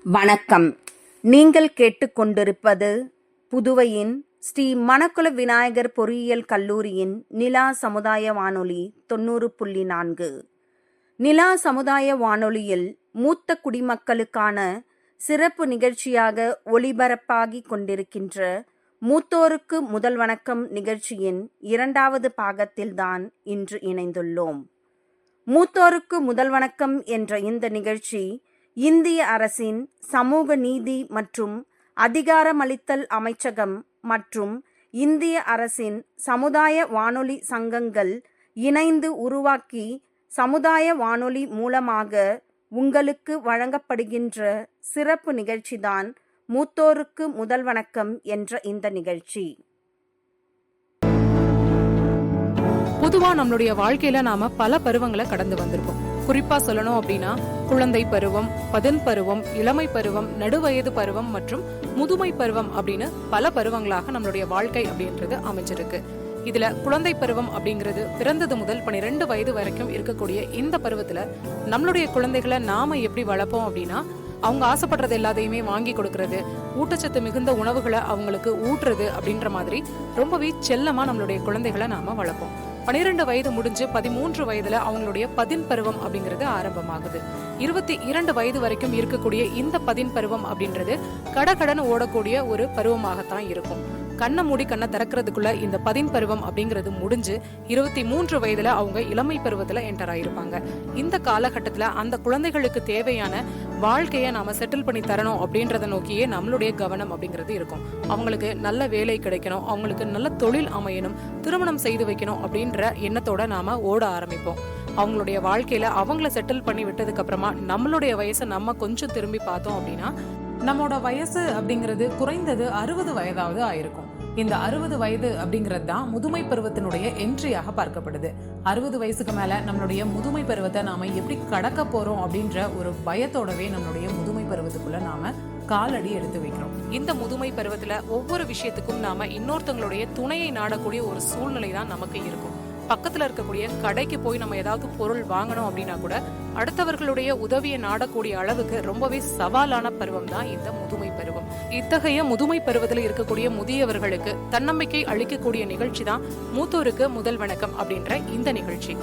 வணக்கம். நீங்கள் கேட்டுக்கொண்டிருப்பது புதுவையின் ஸ்ரீ மணக்குள விநாயகர் பொறியியல் கல்லூரியின் நிலா சமுதாய வானொலி 90.4. நிலா சமுதாய வானொலியில் மூத்த குடிமக்களுக்கான சிறப்பு நிகழ்ச்சியாக ஒளிபரப்பாகிக் கொண்டிருக்கின்ற மூத்தோருக்கு முதல் வணக்கம் நிகழ்ச்சியின் 2வது பாகத்தில்தான் இன்று இணைந்துள்ளோம். மூத்தோருக்கு முதல் வணக்கம் என்ற இந்த நிகழ்ச்சி இந்திய அரசின் சமூக நீதி மற்றும் அதிகாரமளித்தல் அமைச்சகம் மற்றும் இந்திய அரசின் சமுதாய வானொலி சங்கங்கள் இணைந்து உருவாக்கி சமுதாய வானொலி மூலமாக உங்களுக்கு வழங்கப்படுகின்ற சிறப்பு நிகழ்ச்சிதான் மூத்தோருக்கு முதல் வணக்கம் என்ற இந்த நிகழ்ச்சி. பொதுவா நம்மளுடைய வாழ்க்கையில நாம பல பருவங்களை கடந்து வந்திருப்போம். குறிப்பா சொல்லணும் அப்படின்னா குழந்தை பருவம், பதின் பருவம், இளமை பருவம், நடுவயது பருவம் மற்றும் முதுமை பருவம் அப்படின்னு பல பருவங்களாக நம்மளுடைய வாழ்க்கை அப்படின்றது அமைஞ்சிருக்கு. இதுல குழந்தை பருவம் அப்படிங்கிறது பிறந்தது முதல் 12 வயது வரைக்கும் இருக்கக்கூடிய இந்த பருவத்துல நம்மளுடைய குழந்தைகளை நாம எப்படி வளர்ப்போம் அப்படின்னா, அவங்க ஆசைப்படுறது எல்லாத்தையுமே வாங்கி கொடுக்கறது, ஊட்டச்சத்து மிகுந்த உணவுகளை அவங்களுக்கு ஊட்டுறது அப்படின்ற மாதிரி ரொம்பவே செல்லமா நம்மளுடைய குழந்தைகளை நாம வளர்ப்போம். 12 வயது முடிஞ்சு 13 வயதுல அவங்களுடைய பதின் பருவம் அப்படிங்கிறது ஆரம்பமாகுது. 22 வயது வரைக்கும் இருக்கக்கூடிய இந்த பதின் பருவம் அப்படின்றது கடகடன்னு ஓடக்கூடிய ஒரு பருவமாகத்தான் இருக்கும். கண்ணை மூடி கண்ணை திறக்கிறதுக்குள்ள இந்த பதின் பருவம் அப்படிங்கிறது முடிஞ்சு 23 வயதுல அவங்க இளமை பருவத்துல என்டர் ஆயிருப்பாங்க. இந்த காலகட்டத்துல அந்த குழந்தைகளுக்கு தேவையான வாழ்க்கையை நாம செட்டில் பண்ணி தரணும் அப்படின்றத நோக்கியே நம்மளுடைய கவனம் அப்படிங்கிறது இருக்கும். அவங்களுக்கு நல்ல வேலை கிடைக்கணும், அவங்களுக்கு நல்ல தொழில் அமையணும், திருமணம் செய்து வைக்கணும் அப்படின்ற எண்ணத்தோட நாம ஓட ஆரம்பிப்போம். அவங்களுடைய வாழ்க்கையில அவங்கள செட்டில் பண்ணி விட்டதுக்கு அப்புறமா நம்மளுடைய வயசை நம்ம கொஞ்சம் திரும்பி பார்த்தோம் அப்படின்னா, நம்மளோட வயசு அப்படிங்கிறது குறைந்தது 60 வயதாவது ஆயிருக்கும். இந்த 60 வயது அப்படிங்கிறது தான் முதுமை பருவத்தினுடைய என்ட்ரியாக பார்க்கப்படுது. 60 வயசுக்கு மேல நம்மளுடைய முதுமை பருவத்தை நாம எப்படி கடக்க போறோம் அப்படின்ற ஒரு பயத்தோடவே நம்மளுடைய முதுமை பருவத்துக்குள்ள நாம காலடி எடுத்து வைக்கிறோம். இந்த முதுமை பருவத்துல ஒவ்வொரு விஷயத்துக்கும் நாம இன்னொருத்தங்களுடைய துணையை நாடக்கூடிய ஒரு சூழ்நிலை தான் நமக்கு இருக்கும். பக்கத்துல இருக்கக்கூடிய கடைக்கு போய் நம்ம ஏதாவது பொருள் வாங்கணும் அப்படின்னா கூட அடுத்தவர்களுடைய உதவியை நாடக்கூடிய அளவுக்கு ரொம்பவே சவாலான பருவம் தான் இந்த முதுமை பருவம். இத்தகைய முதுமை பருவத்தில் இருக்கக்கூடிய முதியவர்களுக்கு தன்னம்பிக்கை அளிக்கக்கூடிய நிகழ்ச்சி தான் மூத்தோருக்கு முதல் வணக்கம் அப்படின்ற இந்த நிகழ்ச்சி.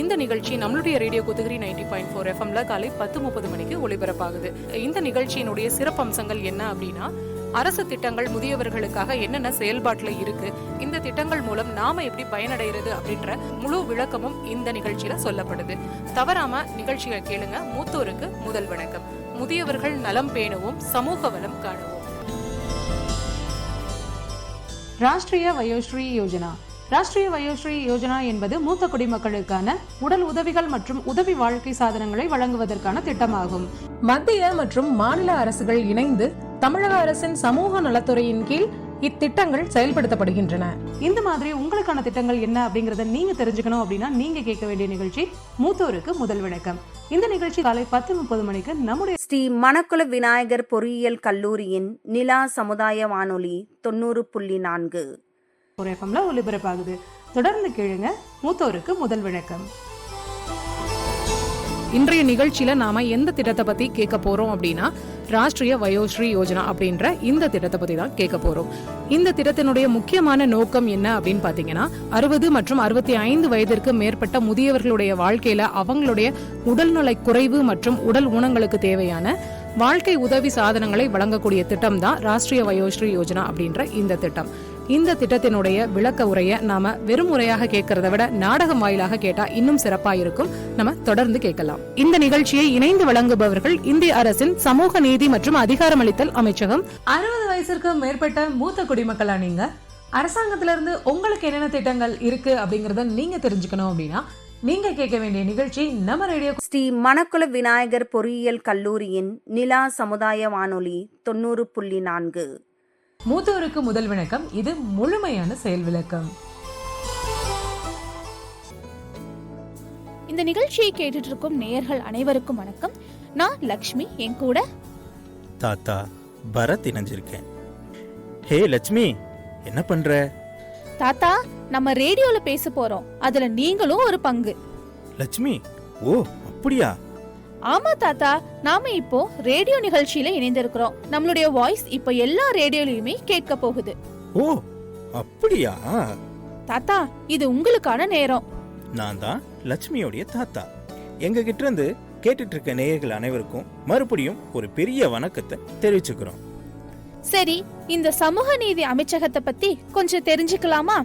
இந்த நிகழ்ச்சி நம்மளுடைய ரேடியோ குதகிரி 90.4 FMல காலை 10:30 மணிக்கு ஒளிபரப்பாகுது. இந்த நிகழ்ச்சியினுடைய சிறப்பு அம்சங்கள் என்ன அப்படின்னா, அரசு திட்டங்கள் முதியவர்களுக்காக என்னென்ன செயல்பாட்டுல இருக்கு, இந்த திட்டங்கள் மூலம் நாம எப்படி பயனடைகிறது அப்படின்ற முழு விளக்கமும் இந்த நிகழ்ச்சியில சொல்லப்படுது. தவறாம நிகழ்ச்சியை கேளுங்க. மூத்தோருக்கு முதல் வணக்கம். முதியவர்கள் நலம் பேணுவோம், சமூக வளம் காணுவோம். ராஷ்டிரிய வயோஸ்ரீ யோஜனா. ராஷ்டிரிய வயோஸ்ரீ யோஜனா என்பது மூத்த குடிமக்களுக்கான உடல் உதவிகள் மற்றும் உதவி வாழ்க்கை சாதனங்களை வழங்குவதற்கான திட்டமாகும். மத்திய மற்றும் மாநில அரசுகள் இணைந்து தமிழக அரசின் சமூக நலத்துறையின் கீழ் இத்திட்டங்கள் செயல்படுத்தப்படுகின்றன. இந்த மாதிரி உங்களுக்கான திட்டங்கள் என்ன அப்படிங்கறத நீங்க தெரிஞ்சுக்கணும் அப்படின்னா நீங்க கேட்க வேண்டிய நிகழ்ச்சி மூத்தோருக்கு முதல் வணக்கம். இந்த நிகழ்ச்சி காலை 10:30 மணிக்கு நம்முடைய ஸ்ரீ மணக்குள விநாயகர் பொறியியல் கல்லூரியின் நிலா சமுதாய வானொலி 90.4 FMல ஒளிபரப்பாகுது. தொடர்ந்து கேளுங்க. மூத்தோருக்கு முதல் வணக்கம். இன்றைய நிகழ்ச்சியில நாம எந்த திட்டத்தை பத்தி கேட்க போறோம் அப்படின்னா, ராஷ்டிரிய வயோஸ்ரீ யோஜனா அப்படின்ற இந்த திட்டத்தை பத்தி தான் கேட்க போறோம். இந்த திட்டத்தினுடைய முக்கியமான நோக்கம் என்ன அப்படின்னு பாத்தீங்கன்னா, 60 மற்றும் 65 வயதிற்கு மேற்பட்ட முதியவர்களுடைய வாழ்க்கையில அவங்களுடைய உடல்நல குறைவு மற்றும் உடல் ஊனங்களுக்கு தேவையான வாழ்க்கை உதவி சாதனங்களை வழங்கக்கூடிய திட்டம் தான் ராஷ்டிரிய வயோஸ்ரீ யோஜனா அப்படின்ற இந்த திட்டம். இந்த திட்டத்தினுடைய விளக்க உரையை நாம வெறும் முறையாக கேட்கறத விட நாடகம் வாயிலாக கேட்டா இன்னும் சிறப்பா இருக்கும். நம்ம தொடர்ந்து கேட்கலாம். இந்த நிகழ்ச்சியை இணைந்து வழங்குபவர்கள் இந்திய அரசின் சமூக நீதி மற்றும் அதிகாரமளித்தல் அமைச்சகம். 60 வயசுக்கு மேற்பட்ட மூத்த குடிமக்களா நீங்க அரசாங்கத்துல இருந்து உங்களுக்கு என்னென்ன திட்டங்கள் இருக்கு அப்படிங்கறத நீங்க தெரிஞ்சுக்கணும் அப்படின்னா நீங்க கேட்க வேண்டிய நிகழ்ச்சி நம்ம ரேடியோ ஸ்ரீ மணக்குள விநாயகர் பொறியியல் கல்லூரியின் நிலா சமுதாய வானொலி 90.4. மூத்தோருக்கு முதல் வணக்கம். இது முழுமையான செயல் விளக்கம். இந்த நிகழ்ச்சியை கேட்டுட்டு இருக்கும் நேயர்கள் அனைவருக்கும் வணக்கம். நான் லக்ஷ்மி, என் கூட தாத்தா பரத் இணைஞ்சிருக்கேன். ஹே லட்சுமி, என்ன பண்ற? தாத்தா, நம்ம ரேடியோல பேச போறோம், அதுல நீங்களும் ஒரு பங்கு. லட்சுமி, ஓ அப்படியா? ஆமா தாத்தா, நாம இப்போ ரேடியோ நிகழ்ச்சியில இணைந்திருக்கிறோம். நம்மளுடைய வாய்ஸ் இப்போ எல்லா ரேடியோலயுமே கேட்க போகுது. ஓ அப்படியா? தாத்தா, இது உங்களுக்கான நேரம். நான் தான் லட்சுமியோடைய தாத்தா. எங்க கிட்ட இருந்து கேட்டுட்டு இருக்க நேயர்கள் அனைவருக்கும் மறுபடியும் ஒரு பெரிய வணக்கத்தை தெரிவிச்சுக்கிறோம். சரி, இந்த சமூக நீதி அமைச்சகத்தை பத்தி கொஞ்சம் தெரிஞ்சுக்கலாமா?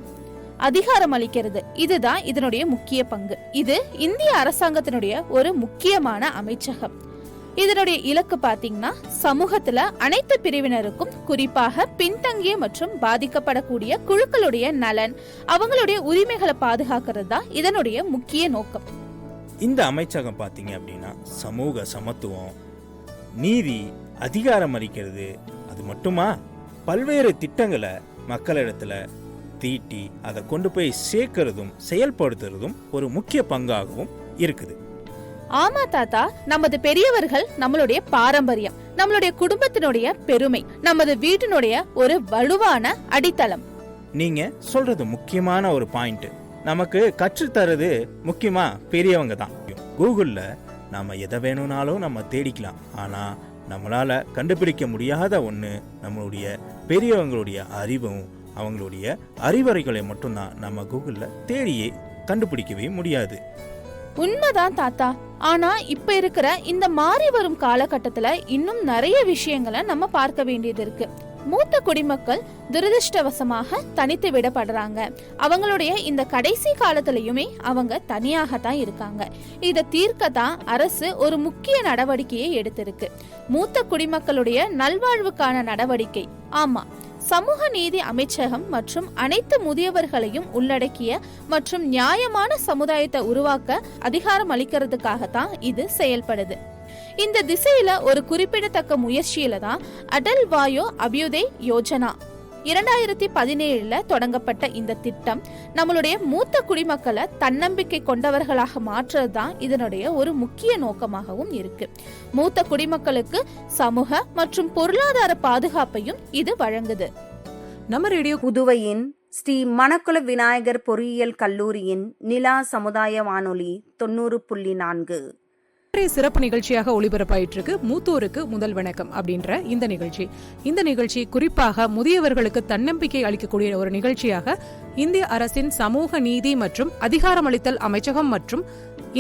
அதிகாரம் அளிக்கிறது, இதுதான் இதனுடைய முக்கிய பங்கு. இது இந்திய அரசாங்கத்தினுடைய ஒரு முக்கியமான அமைச்சகம். இதனுடைய இலக்கு பாத்தீங்கன்னா, சமூகத்துல அனைத்து பிரிவினருக்கும், குறிப்பாக பின்தங்கிய மற்றும் பாதிக்கப்படக்கூடிய குழுக்களுடைய நலன், அவங்களுடைய உரிமைகளை பாதுகாக்கிறது தான் இதனுடைய முக்கிய நோக்கம். இந்த அமைச்சகம் பாத்தீங்க அப்படின்னா சமூக சமத்துவம், நீதி, அதிகாரம் அளிக்கிறது, அது மட்டுமா பல்வேறு திட்டங்களை மக்களிடத்துல தீட்டி அதை கொண்டு போய் சேர்க்கறதும் செயல்படுத்துறதும் ஒரு முக்கிய பங்காகவும் இருக்குது. ஆமா தாத்தா, நமது பெரியவர்கள் நம்மளுடைய பாரம்பரியம், நம்மளுடைய குடும்பத்தினுடைய பெருமை, நமது வீட்டினுடைய ஒரு வலுவான அடித்தளம். நீங்க சொல்றது முக்கியமான ஒரு பாயிண்ட். நமக்கு கற்றுத்தரது முக்கியமா பெரியவங்க தான். கூகுள்ல நாம எதை வேணும்னாலும் நம்ம தேடிக்கலாம். ஆனா நம்மளால கண்டுபிடிக்க முடியாத ஒண்ணு நம்மளுடைய பெரியவங்களுடைய அறிவும் அவங்களுடைய அறிவுரைகளை மட்டும்தான் நம்ம கூகுள்ல தேடியே கண்டுபிடிக்கவே முடியாது. உண்மைதான் தாத்தா. ஆனா இப்ப இருக்கிற இந்த மாறி வரும் காலகட்டத்துல இன்னும் நிறைய விஷயங்களை நம்ம பார்க்க வேண்டியது இருக்கு. மூத்த குடிமக்கள் துரதிருஷ்டவசமாக தனித்து விடப்படுறாங்க. அவங்களுடைய இந்த கடைசி காலத்திலயுமே அவங்க தனியாகத்தான் இருக்காங்க. இதை தீர்க்கத்தான் அரசு ஒரு முக்கிய நடவடிக்கையை எடுத்திருக்கு. மூத்த குடிமக்களுடைய நல்வாழ்வுக்கான நடவடிக்கை. ஆமா, சமூக நீதி அமைச்சகம் மற்றும் அனைத்து முதியவர்களையும் உள்ளடக்கிய மற்றும் நியாயமான சமுதாயத்தை உருவாக்க அதிகாரம் அளிக்கிறதுக்காகத்தான் இது செயல்படுது. இந்த திசையில ஒரு குறிப்பிடத்தக்க முயற்சியில தான் அடல் வாயோ அபியுதய் யோஜனா 2017 தொடங்கப்பட்ட இந்த திட்டம் நம்மளுடைய மூத்த குடிமக்களை தன்னம்பிக்கை கொண்டவர்களாக மாற்றுறதுதான் இதனுடைய ஒரு முக்கிய நோக்கமாகவும் இருக்கு. மூத்த குடிமக்களுக்கு சமூக மற்றும் பொருளாதார பாதுகாப்பையும் இது வழங்குது. நம்ம ரேடியோ புதுவையின் ஸ்ரீ மணக்குள விநாயகர் பொறியியல் கல்லூரியின் நிலா சமுதாய வானொலி 90.4 சிறப்பு நிகழ்ச்சியாக ஒளிபரப்பாயிட்டு இருக்கு மூத்தோருக்கு முதல் வணக்கம் அப்படின்ற இந்த நிகழ்ச்சி குறிப்பாக முதியவர்களுக்கு தன்னம்பிக்கை அளிக்கக்கூடிய ஒரு நிகழ்ச்சியாக இந்திய அரசின் சமூக நீதி மற்றும் அதிகாரமளித்தல் அமைச்சகம் மற்றும்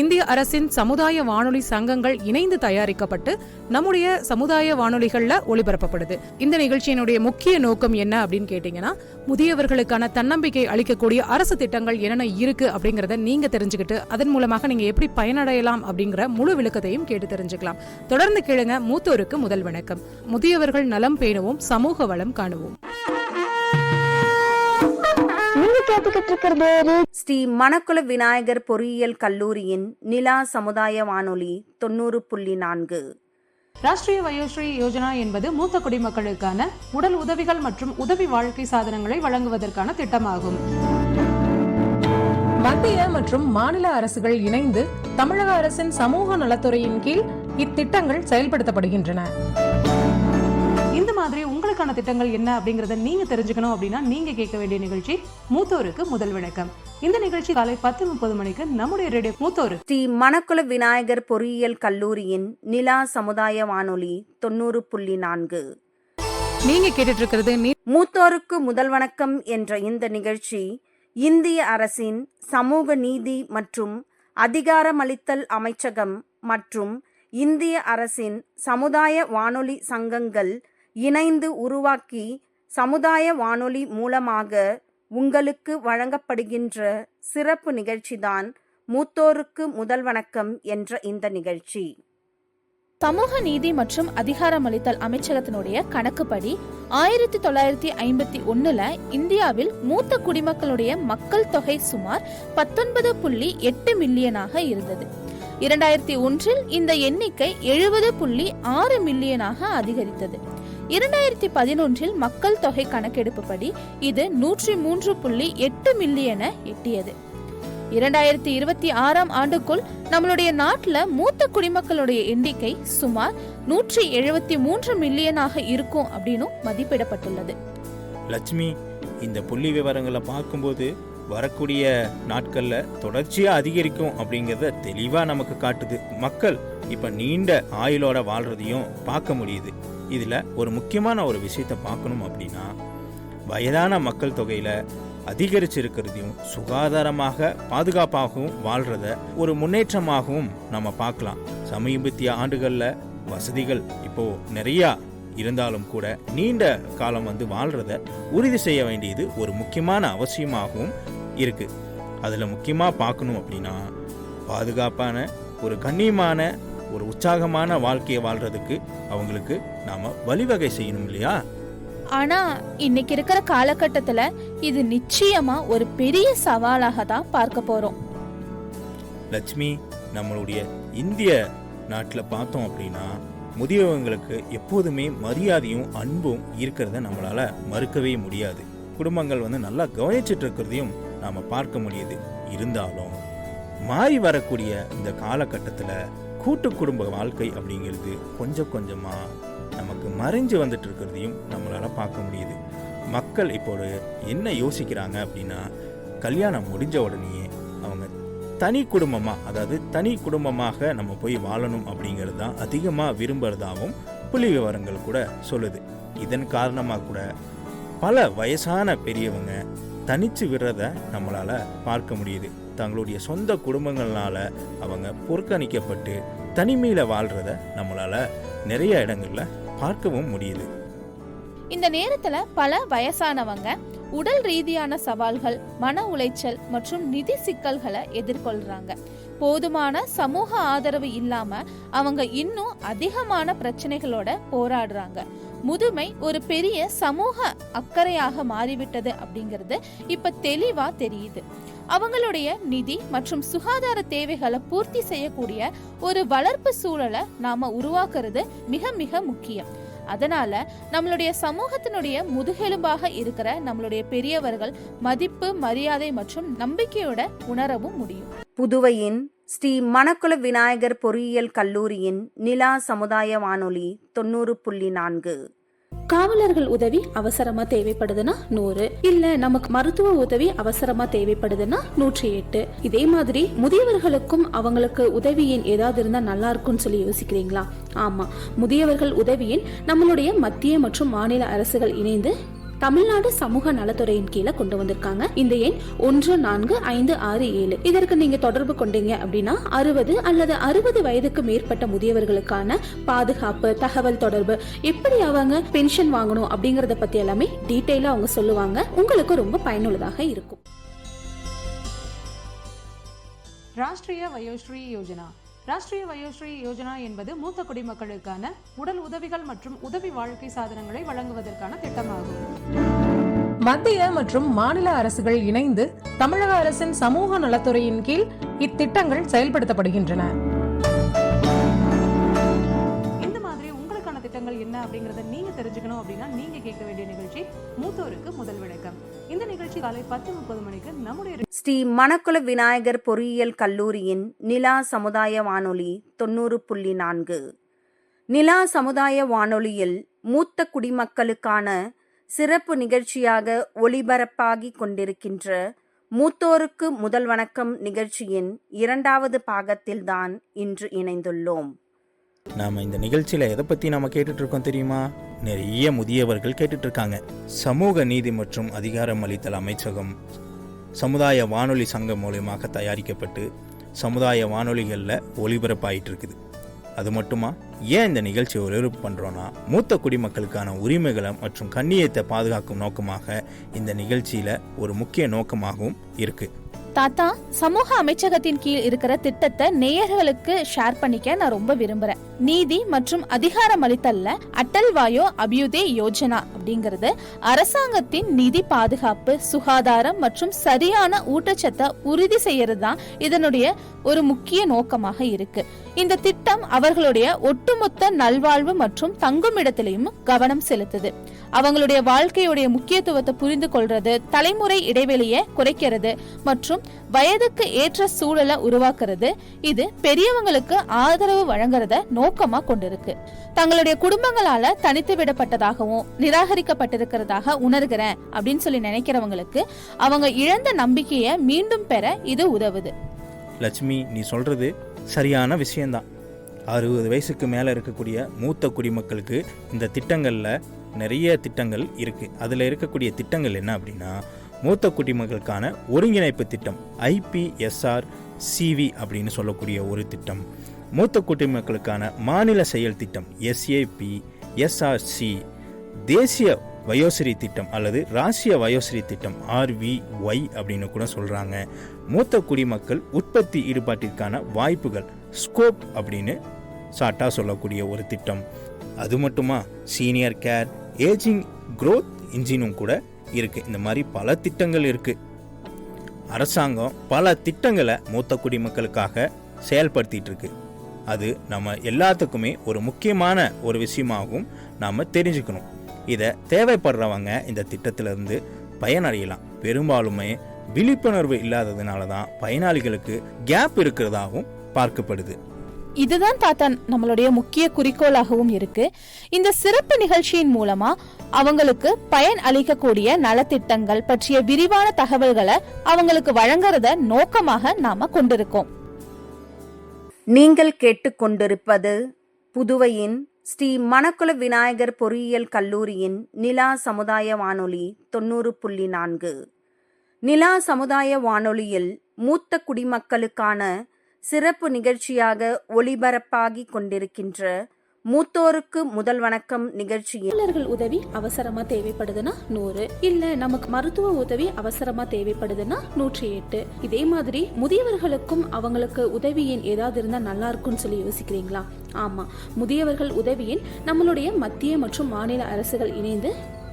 இந்திய அரசின் சமுதாய வானொலி சங்கங்கள் இணைந்து தயாரிக்கப்பட்டு நம்முடைய சமுதாய வானொலிகள்ல ஒளிபரப்பப்படுது. இந்த நிகழ்ச்சியினுடைய முக்கிய நோக்கம் என்ன அப்படின்னு கேட்டீங்கன்னா, முதியவர்களுக்கான தன்னம்பிக்கை அளிக்கக்கூடிய அரசு திட்டங்கள் என்னென்ன இருக்கு அப்படிங்கறத நீங்க தெரிஞ்சுக்கிட்டு அதன் மூலமாக நீங்க எப்படி பயனடையலாம் அப்படிங்கிற முழு விளக்கத்தையும் கேட்டு தெரிஞ்சுக்கலாம். தொடர்ந்து கேளுங்க மூத்தோருக்கு முதல் வணக்கம். முதியவர்கள் நலம் பேணுவோம், சமூக வளம் காணுவோம். ஸ்ரீ மணக்குள விநாயகர் பொறியியல் கல்லூரியின் நிலா சமுதாய வானொலி 90.4 ராஷ்டிரிய வயோஸ்ரீ யோஜனா என்பது மூத்த குடிமக்களுக்கான உடல் உதவிகள் மற்றும் உதவி வாழ்க்கை சாதனங்களை வழங்குவதற்கான திட்டமாகும். மத்திய மற்றும் மாநில அரசுகள் இணைந்து தமிழக அரசின் சமூக நலத்துறையின் கீழ் இத்திட்டங்கள் செயல்படுத்தப்படுகின்றன. இந்த மாதிரி உங்களுக்கான திட்டங்கள் என்ன அப்படிங்கறத நீங்க தெரிஞ்சுக்கணும் அப்படின்னா நீங்க கேட்க வேண்டிய நிகழ்ச்சி மூத்தோருக்கு முதல் வணக்கம். இந்த நிகழ்ச்சி காலை 10:30 மணிக்கு நம்முடைய ரேடியோ மூத்தோருக்கு ஸ்ரீ மணக்குள விநாயகர் பொறியியல் கல்லூரியின் நிலா சமுதாய வானொலி 90.4 நீங்க கேட்டுட்டு இருக்கிறது மூத்தோருக்கு முதல் வணக்கம் என்ற இந்த நிகழ்ச்சி இந்திய அரசின் சமூக நீதி மற்றும் அதிகாரமளித்தல் அமைச்சகம் மற்றும் இந்திய அரசின் சமுதாய வானொலி சங்கங்கள் இணைந்து உருவாக்கி சமுதாய வானொலி மூலமாக உங்களுக்கு வழங்கப்படுகின்ற சிறப்பு நிகழ்ச்சிதான் மூத்தோருக்கு முதல் வணக்கம் என்ற இந்த நிகழ்ச்சி. சமூக நீதி மற்றும் அதிகாரமளித்தல் அமைச்சகத்தினுடைய கணக்குப்படி 1951 இந்தியாவில் மூத்த குடிமக்களுடைய மக்கள் தொகை சுமார் 19.8 மில்லியனாக இருந்தது. 2001 இந்த எண்ணிக்கை 70.6 மில்லியனாக அதிகரித்தது. 2011 மக்கள் தொகை கணக்கெடுப்புப்படி இது 103.8 மில்லியனை எட்டியது. 2026 ஆண்டுக்குள் நம்மளுடைய நாட்டுல மூத்த குடிமக்களுடைய எண்ணிக்கை சுமார் 173 மில்லியனாக இருக்கும் அப்படின்னு மதிப்பிடப்பட்டுள்ளது. லட்சுமி, இந்த புள்ளி விவரங்களை பார்க்கும்போது வரக்கூடிய நாட்களில் தொடர்ச்சியாக அதிகரிக்கும் அப்படிங்கிறத தெளிவாக நமக்கு காட்டுது. மக்கள் இப்போ நீண்ட ஆயுளோட வாழ்றதையும் பார்க்க முடியுது. இதில் ஒரு முக்கியமான ஒரு விஷயத்தை பார்க்கணும் அப்படின்னா, வயதான மக்கள் தொகையில் அதிகரிச்சிருக்கிறதையும் சுகாதாரமாக பாதுகாப்பாகவும் வாழ்றத ஒரு முன்னேற்றமாகவும் நம்ம பார்க்கலாம். சமீபத்திய ஆண்டுகளில் வசதிகள் இப்போ நிறையா இருந்தாலும் கூட நீண்ட காலம் வாழ்றத உறுதி செய்ய வேண்டியது ஒரு முக்கியமான அவசியமாகவும் இருக்கு. அதில் முக்கியமாக பார்க்கணும் அப்படின்னா, பாதுகாப்பான ஒரு கண்ணியமான ஒரு உற்சாகமான வாழ்க்கையை வாழ்றதுக்கு அவங்களுக்கு நாம வழிவகை செய்யணும் இல்லையா? ஆனா இன்னைக்கு இருக்கிற காலகட்டத்துல இது நிச்சயமா ஒரு பெரிய சவாலாக தான் பார்க்க போறோம். லட்சுமி, நம்மளுடைய இந்திய நாட்டில் பார்த்தோம் அப்படின்னா முதியவங்களுக்கு எப்போதுமே மரியாதையும் அன்பும் இருக்கிறத நம்மளால மறுக்கவே முடியாது. குடும்பங்கள் நல்லா கவனிச்சுட்டு இருக்கிறதையும் நாம பார்க்க முடியுது. இருந்தாலும் மாறி வரக்கூடிய இந்த காலகட்டத்தில் கூட்டு குடும்ப வாழ்க்கை அப்படிங்கிறது கொஞ்சம் கொஞ்சமா நமக்கு மறைஞ்சு வந்துட்டு இருக்கிறதையும் நம்மளால பார்க்க முடியுது. மக்கள் இப்போ என்ன யோசிக்கிறாங்க அப்படின்னா, கல்யாணம் முடிஞ்ச உடனேயே அவங்க தனி குடும்பமா, அதாவது தனி குடும்பமாக நம்ம போய் வாழணும் அப்படிங்கிறது தான் அதிகமாக விரும்புறதாகவும் புள்ளி விவரங்கள் கூட சொல்லுது. இதன் காரணமாக கூட பல வயசான பெரியவங்க தனிச்சு விடுறத நம்மளால பார்க்க முடியுது. தங்களுடைய சொந்த குடும்பங்களால அவங்க புறக்கணிக்கப்பட்டு தனிமையில வாழ்றத நம்மளால நிறைய இடங்கள்ல பார்க்கவும் முடியுது. இந்த நேரத்துல பல வயசானவங்க உடல் ரீதியான சவால்கள், மன உளைச்சல் மற்றும் நிதி சிக்கல்களை எதிர்கொள்றாங்க. போதுமான சமூக ஆதரவு இல்லாம அவங்க இன்னும் அதிகமான பிரச்சனைகளோட போராடுறாங்க. முதுமை ஒரு பெரிய சமூக அக்கறையாக மாறிவிட்டது அப்படிங்கிறது இப்ப தெளிவா தெரியுது. அவங்களுடைய நிதி மற்றும் சுகாதார தேவைகளை பூர்த்தி செய்யக்கூடிய ஒரு வளர்ப்பு சூழலை நாம உருவாக்குறது மிக மிக முக்கியம். அதனால நம்மளுடைய சமூகத்தினுடைய முதுகெலும்பாக இருக்கிற நம்மளுடைய பெரியவர்கள் மதிப்பு, மரியாதை மற்றும் நம்பிக்கையோட உணரவும் முடியும். புதுவையின் ஸ்ரீ மணக்குள விநாயகர் பொறியியல் கல்லூரியின் நிலா சமுதாய வானொலி 90.4. காவலர்கள் உதவி அவசரமா தேவைப்படுதுன்னா 100, இல்ல நமக்கு மருத்துவ உதவி அவசரமா தேவைப்படுதுன்னா 108. இதே மாதிரி முதியவர்களுக்கும் அவங்களுக்கு உதவியின் ஏதாவது இருந்தா நல்லா இருக்கும்னு சொல்லி யோசிக்கிறீங்களா? ஆமா, முதியவர்கள் உதவியின் நம்மளுடைய மத்திய மற்றும் மாநில அரசுகள் இணைந்து தமிழ்நாடு சமூக நலத்துறையின் கீழே கொண்டு வந்திருக்காங்க. இந்த எண் 14567. இதற்கு நீங்க தொடர்பு கொண்டீங்க அப்படின்னா 60 அல்லது 60 வயதுக்கு மேற்பட்ட முதியவர்களுக்கான பாதுகாப்பு, தகவல் தொடர்பு, எப்படி அவங்க பென்ஷன் வாங்கணும் அப்படிங்கறத பத்தி எல்லாமே டீடைலா அவங்க சொல்லுவாங்க. உங்களுக்கு ரொம்ப பயனுள்ளதாக இருக்கும். ராஷ்டிரிய வயோஸ்ரீ யோஜனா. ராஷ்டிரிய வயோஸ்ரீ யோஜனா என்பது மூத்த குடிமக்களுக்கான உடல் உதவிகள் மற்றும் உதவி வாழ்க்கை சாதனங்களை வழங்குவதற்கான திட்டமாகும். மத்திய மற்றும் மாநில அரசுகள் இணைந்து தமிழக அரசின் சமூக நலத்துறையின் கீழ் இத்திட்டங்கள் செயல்படுத்தப்படுகின்றன. இந்த மாதிரி உங்களுக்கான திட்டங்கள் என்ன அப்படிங்கறத நீங்க தெரிஞ்சுக்கணும் அப்படின்னா நீங்க கேட்க வேண்டிய நிகழ்ச்சி மூத்தோருக்கு முதல் விளக்கம். இந்த நிகழ்ச்சி காலை 10:30 மணிக்கு நம்முடைய ஸ்ரீ மணக்குள விநாயகர் பொறியியல் கல்லூரியின் நிலா சமுதாய வானொலி 90.4. நிலா சமுதாய வானொலியில் மூத்த குடிமக்களுக்கான சிறப்பு நிகழ்ச்சியாக ஒளிபரப்பாகி கொண்டிருக்கின்ற மூத்தோருக்கு முதல் வணக்கம் நிகழ்ச்சியின் 2வது பாகத்தில்தான் இன்று இணைந்துள்ளோம். நாம இந்த நிகழ்ச்சியில எதை பத்தி நாம கேட்டுட்டு இருக்கோம் தெரியுமா? நிறைய முதியவர்கள் கேட்டுட்டு இருக்காங்க. சமூக நீதி மற்றும் அதிகாரம் அளித்தல் அமைச்சகம் சமுதாய வானொலி சங்கம் மூலமாக தயாரிக்கப்பட்டு சமுதாய வானொலிகளில் ஒளிபரப்பாயிட்டு இருக்குது. அது மட்டுமா, ஏன் இந்த நிகழ்ச்சியை ஒளிபரப்பு பண்றோம்னா, மூத்த குடிமக்களுக்கான உரிமைகளை மற்றும் கண்ணியத்தை பாதுகாக்கும் நோக்கமாக இந்த நிகழ்ச்சியில ஒரு முக்கிய நோக்கமாகவும் இருக்கு. தாத்தா, சமூக அமைச்சகத்தின் கீழ் இருக்கிற திட்டத்தை நேயர்களுக்கு ஷேர் பண்ணிக்க நான் ரொம்ப விரும்புறேன். நீதி மற்றும் அதிகாரம் அளித்தல்ல அட்டல் வாயோ அபியுதே யோஜனா அப்படிங்கிறது அரசாங்கத்தின் நிதி பாதுகாப்பு, சுகாதாரம் மற்றும் சரியான ஊட்டச்சத்தை உறுதி செய்யறது தான் இதனுடைய ஒரு முக்கிய நோக்கமாக இருக்கு. இந்த திட்டம் அவர்களுடைய ஒட்டுமொத்த நல்வாழ்வு மற்றும் தங்குமிடத்திலையும் கவனம் செலுத்துது. அவங்களுடைய வாழ்க்கையுடைய முக்கியத்துவத்தை புரிந்து கொள்றது, தலைமுறை இடைவெளியை குறைக்கிறது மற்றும் வயதுக்கு ஏற்ற சூழலை உருவாக்குறது, இது பெரியவங்களுக்கு ஆதரவு வழங்குறத நோக்கமா கொண்டிருக்கு. தங்களுடைய குடும்பங்களால தனித்து விடப்பட்டதாகவும் நிராகரிக்கப்பட்டிருக்கிறதாக உணர்கிறேன் அப்படின்னு சொல்லி நினைக்கிறவங்களுக்கு அவங்க இழந்த நம்பிக்கையை மீண்டும் பெற இது உதவுது. லட்சுமி, நீ சொல்றது சரியான விஷயம்தான். 60 வயசுக்கு மேலே இருக்கக்கூடிய மூத்த குடிமக்களுக்கு இந்த திட்டங்களில் நிறைய திட்டங்கள் இருக்குது. அதில் இருக்கக்கூடிய திட்டங்கள் என்ன அப்படின்னா, மூத்த குடிமக்களுக்கான ஒருங்கிணைப்பு திட்டம் IPSR CV அப்படின்னு சொல்லக்கூடிய ஒரு திட்டம், மூத்த குடிமக்களுக்கான மாநில செயல் திட்டம் SAP SRC, தேசிய வயோஸ்ரீ திட்டம் அல்லது ராஷ்டிரிய வயோஸ்ரீ திட்டம் RVY அப்படின்னு கூட சொல்கிறாங்க. மூத்த குடிமக்கள் உற்பத்தி ஈடுபாட்டிற்கான வாய்ப்புகள் ஸ்கோப் அப்படின்னு ஷார்ட்டாக சொல்லக்கூடிய ஒரு திட்டம். அது மட்டுமா, சீனியர் கேர், ஏஜிங் க்ரோத் இன்ஜினும் கூட இருக்குது. இந்த மாதிரி பல திட்டங்கள் இருக்குது. அரசாங்கம் பல திட்டங்களை மூத்த குடிமக்களுக்காக செயல்படுத்திட்டு இருக்கு. அது நம்ம எல்லாத்துக்குமே ஒரு முக்கியமான ஒரு விஷயமாகவும் நாம் தெரிஞ்சுக்கணும். இதை தேவைப்படுறவங்க இந்த திட்டத்திலிருந்து பயனடையலாம். பெரும்பாலுமே விழிப்புணர்வு இல்லாததுனால தான் பயனாளிகளுக்கு கேப் இருக்கிறதாகவும் பார்க்கப்படுது. இதுதான் தாத்தா நம்மளுடைய முக்கிய குறிக்கோளாகவும் இருக்கு. இந்த சிறப்பு நிகழ்ச்சியின் மூலமா அவங்களுக்கு பயன் அளிக்கக்கூடிய நலத்திட்டங்கள் பற்றிய விரிவான தகவல்களை அவங்களுக்கு வழங்குறத நோக்கமாக நாம கொண்டிருக்கோம். நீங்கள் கேட்டுக்கொண்டிருப்பது புதுவையின் ஸ்ரீ மணக்குள விநாயகர் பொறியியல் கல்லூரியின் நிலா சமுதாய வானொலி 90.4. நிலா சமுதாய வானொலியில் மூத்த குடிமக்களுக்கான சிறப்பு நிகழ்ச்சியாக ஒளிபரப்பாகி கொண்டிருக்கின்ற மூத்தோருக்கு முதல் வணக்கம் நிகழ்ச்சியில் உதவி அவசரமா தேவைப்படுதுன்னா 100, இல்ல நமக்கு மருத்துவ உதவி அவசரமா தேவைப்படுதுன்னா 108. இதே மாதிரி முதியவர்களுக்கும் அவங்களுக்கு உதவியின் ஏதாவது இருந்தா நல்லா இருக்கும்னு சொல்லி யோசிக்கிறீங்களா? ஆமா, முதியவர்கள் உதவியின் நம்மளுடைய மத்திய மற்றும் மாநில அரசுகள் இணைந்து